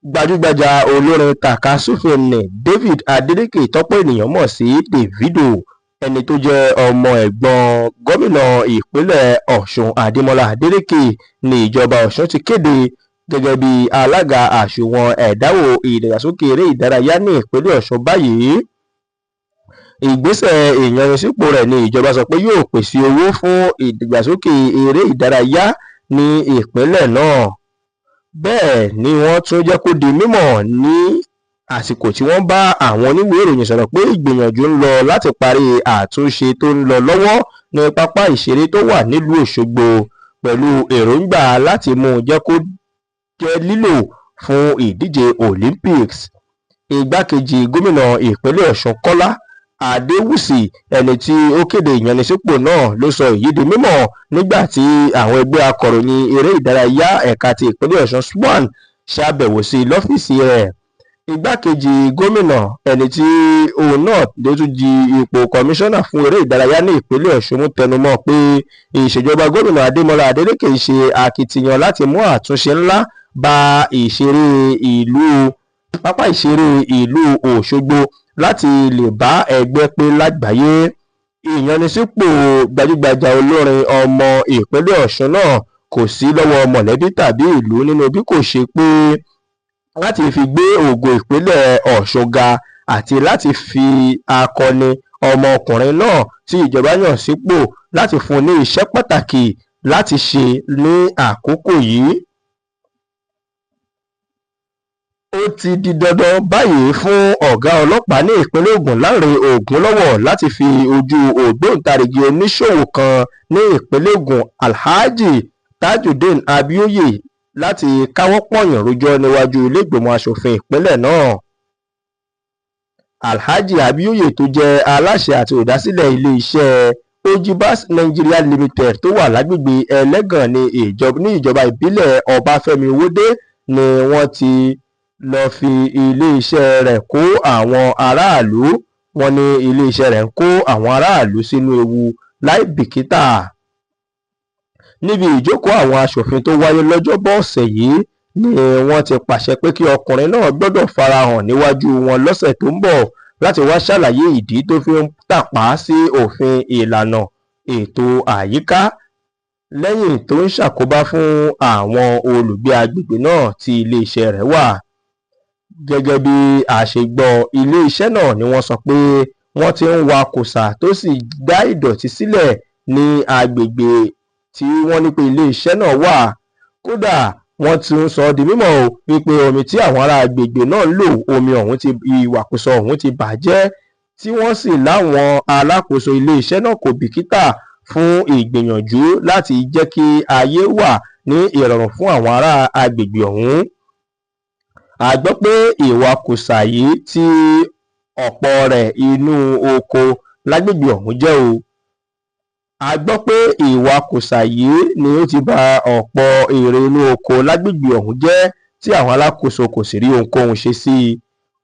Gbajúgbajà olórin tàkasúfèé nni David Adeleke tọ́pọ̀ ènìyàn mọ̀ sí Davido, ẹni tó jẹ́ ọmọ ẹ̀gbọ́n gómìnà ìpínlẹ̀ Ọ̀ṣun Adémọ́lá Adeleke ní ìjọba Ọ̀ṣun ti kéde gẹ́gẹ́ bí alága àsùnwọ̀n ẹ̀dáwó ìdàgbàsókè eré ìdárayá ní ìpínlẹ̀ Ọ̀ṣun báyìí. Ìgbésẹ̀ ìyanisípò rẹ̀ ní ìjọba sọ pé yóò pèsè owó fún ìdàgbàsókè eré ìdárayá ní ìpínlẹ̀ náà. Bẹ́ẹ̀ ni wọ́n tún jẹ́ kó di mímọ̀ ní àsìkò tí wọ́n bá àwọn oníwèé ìròyìn sọ̀rọ̀ pé ìgbìyànjú ń lọ láti parí àtúnṣe tó ń lọ lọ́wọ́ ní pápá ìṣeré tó wà nílùú Òṣogbo pẹ̀lú èròǹgbà láti mú jẹ́ kó jẹ́ lílò fún ìdíje Olympics. Igbákejì gómìnà ìpínlẹ̀ Ọ̀ṣun Kọ́lá Adéwùsì, ẹni tí ó kéde ìyanisípò náà, ló sọ èyí di mímọ̀ nígbà tí àwọn ẹgbẹ́ akọ̀ròyìn eré ìdárayá ẹ̀ka ti ìpínlẹ̀ Ọ̀ṣun SWAN ṣàbẹ̀wò sí lọ́fíìsì rẹ̀. Igbákejì gómìnà, ẹni tí òun náà ló tún di ipò kọmíṣánná fún eré ìdárayá ní ìpínlẹ̀ Ọ̀ṣun, tẹnumọ́ pé ìṣèjọba gómìnà Adémọ́lá Adeleke ṣe akitiyan láti mú àtúnṣe ńlá bá pápá ìṣeré ìlú Òṣogbo láti lè bá ẹgbẹ́ pé lágbàáyé. Ìyanisípò gbajúgbajà olórin ọmọ ìpínlẹ̀ Ọ̀ṣun náà kò sí lọ́wọ́ mọ̀lẹ́bí tàbí ìlú nínú bí kò ṣe pé láti fi gbé ògo ìpínlẹ̀ Ọ̀ṣun ga àti láti fi akọni ọmọkùnrin náà tí ìjọba yàn sípò láti fún ní iṣẹ́ pàtàkì láti ṣe ní àkókò yìí. Ó ti di dandan báyìí fún ọ̀gá ọlọ́pàá ní ìpínlẹ̀ Ògùn Lánrè Ògúnlọ́wọ̀ láti fi ojú ògbóǹtarìgì oníṣòwò kan ní ìpínlẹ̀ Ògùn Alhaji Tajudeen Abioye láti káwọ́ pọ̀nyìn rojọ́ níwájú ilé ìgbìmọ̀ asòfin ìpínlẹ̀ náà. Alhaji Abioye tó jẹ́ aláṣẹ àti olùdásílẹ̀ ilé-iṣẹ́ Ojibas Nigeria Limited tó wà lágbègbè Ẹlẹ́gàn ní ìjọba ìbílẹ̀ Ọbáfẹ́mi Owódé ni wọ́n ti lọ fi ilé-iṣẹ́ rẹ̀ kó àwọn aráàlú. Wọ́n ní ilé-iṣẹ́ rẹ̀ ń kó àwọn aráàlú sínú ewu láì bìkítà. Níbi ìjókòó àwọn aṣòfin tó wáyé lọ́jọ́bọ̀ ọ̀sẹ̀ yìí ni wọ́n ti pàṣẹ pé kí ọkùnrin náà gbọ́dọ̀ farahàn níwájú wọn lọ́sẹ̀ tó ń bọ̀ láti wá ṣàlàyé ìdí tó fi ń tàpá sí òfin ìlànà ètò àyíká lẹ́yìn tó ń ṣàkóbá fún àwọn olùgbé agbègbè náà tí ilé-iṣẹ́ rẹ̀ wà. Gẹ́gẹ́ bí àṣegbọ́, ilé-iṣẹ́ náà ni wọ́n sọ pé wọ́n ti ń wa kòsà tó sì dá ìdọ̀tí sílẹ̀ ní agbègbè tí wọ́n ní pé ilé-iṣẹ́ náà wà. Kódà wọ́n tún sọ di mímọ̀ wípé omi tí àwọn ará agbègbè náà ń lò, omi ọ̀hún ìwàkùsà ọ̀hún ti bàjẹ́, tí wọ́n sì láwọn alákòóso ilé-iṣẹ́ náà kò bìkítà fún ìgbìyànjú láti jẹ́ kí ayé wà ní ìrọ̀rùn fún àwọn ará agbègbè ọ̀hún. A gbọ́ pé ìwakùsà yìí tí ọ̀pọ̀ rẹ̀ inú oko lágbègbè ọ̀hún jẹ́ o. A gbọ́ pé ìwakùsà yìí ni ó ti ba ọ̀pọ̀ èrè inú oko lágbègbè ọ̀hún jẹ́ tí àwọn alákòóso kò sì rí ohunkóhun ṣe sí i.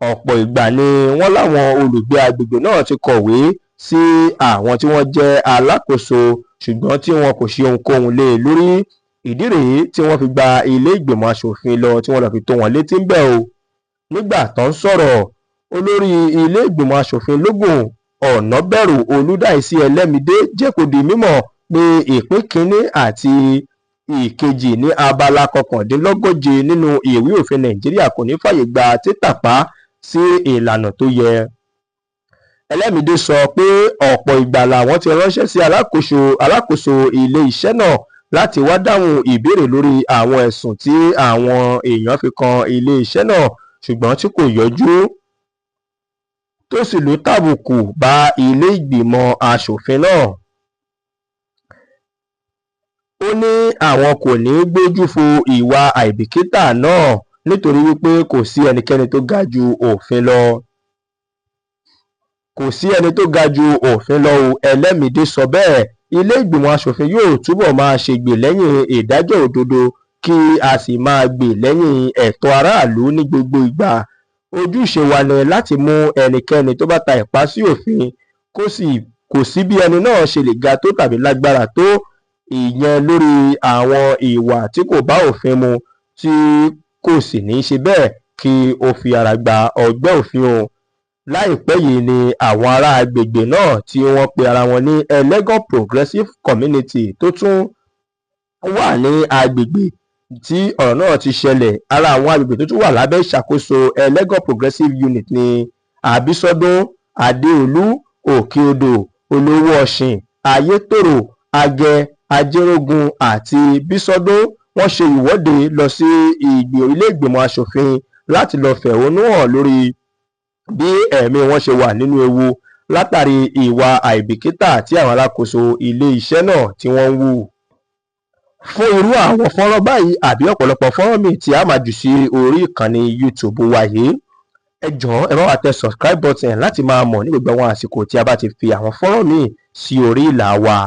Ọ̀pọ̀ ìgbà ni wọ́n láwọn olùgbé agbègbè náà ti kọ̀wé sí àwọn tí wọ́n jẹ́ alákòóso ṣùgbọ́n tí wọn kò ṣe ohunkóhun lé e lórí. Ìdí rèé tí wọ́n fi gba ilé ìgbìmọ̀ asòfin lọ tí wọ́n lọ fi tó wọn létí ń bẹ̀ o. Nígbà tó ń sọ̀rọ̀, olórí ilé ìgbìmọ̀ asòfin lógún Ọ̀nàbẹ̀rù Olúdáìsí Ẹlẹ́midé jẹ́ kó di mímọ̀ pé ìpín kínní àti ìkejì ní abala 19 nínú ìwé òfin Nàìjíríà kò ní fàyè gba títàpá sí ìlànà tó yẹ. Ẹlẹ́midé sọ pé ọ̀pọ̀ ìgbà làwọn ti ránṣẹ́ sí alákòóso ilé-iṣẹ́ náà láti wá dáhùn ìbéèrè lórí àwọn ẹ̀sùn tí àwọn èèyàn fi kan ilé-iṣẹ́ náà ṣùgbọ́n tí kò yọjú, tó sì lù tàbùkù bá ilé ìgbìmọ̀ asòfin náà. Ó ní àwọn kò ní gbójú fo ìwà àìbìkítà náà nítorí wípé kò sí ẹnikẹ́ni tó ga ju òfin lọ. Kò sí ẹni tó ga ju òfin lọ o, Ẹlẹ́midé sọ bẹ́ẹ̀. Ilé ìgbìmọ̀ asòfin yóò túbọ̀ máa ṣègbè lẹ́yìn ìdájọ́ òdodo kí a sì máa gbè lẹ́yìn ẹ̀tọ́ aráàlú ní gbogbo ìgbà. Ojúṣe wa ni láti mú ẹnikẹ́ni tó bá ta ìpá sí òfin, kò sí bí ẹni náà ṣe lè ga tó tàbí lágbára tó, ìyẹn lórí àwọn ìwà tí kò bá òfin mu tí kò sì ní ṣe bẹ́ẹ̀ kí ó fi ara gba ọgbẹ́ òfin o. Láìpẹ́ yìí ni àwọn ará agbègbè náà tí wọ́n pe ara wọn ní Ẹlẹ́gàn Progressive Community tó tún wà ní agbègbè tí ọ̀rọ̀ náà ti ṣẹlẹ̀. Ara àwọn agbègbè tó tún wà lábẹ́ ìṣàkóso Ẹlẹ́gàn Progressive Unit ní Àbísọ́dún, Adéolú, Òkè-Odò, Olówó Ọ̀ṣìn, Ayétòrò, Agẹ, Ajérógun àti Bísọ́dún. Wọ́n ṣe ìwọ́de lọ sí ilé ìgbìmọ̀ aṣòfin láti lọ fẹ̀hónú hàn lórí bí ẹ̀mí wọn ṣe wà nínú ewu látàrí ìwà àìbìkítà tí àwọn alákòóso ilé iṣẹ́ náà tí wọ́n ń wù. Fún irú àwọn fọ́nrán báyìí àbí ọ̀pọ̀lọpọ̀ fọ́nrán míì tí a máa jù sí orí ìkànnì YouTube wa yìí, ẹ jọ̀ọ́ ẹ bá wa tẹ subscribe button láti máa mọ̀ ní gbogbo àwọn àsìkò tí a bá ti fi àwọn fọ́nrán míì sí orí ìlà wa.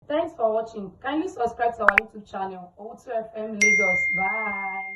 Thanks for watching. Kindly subscribe to our YouTube channel, Owutu FM Lagos. Bye.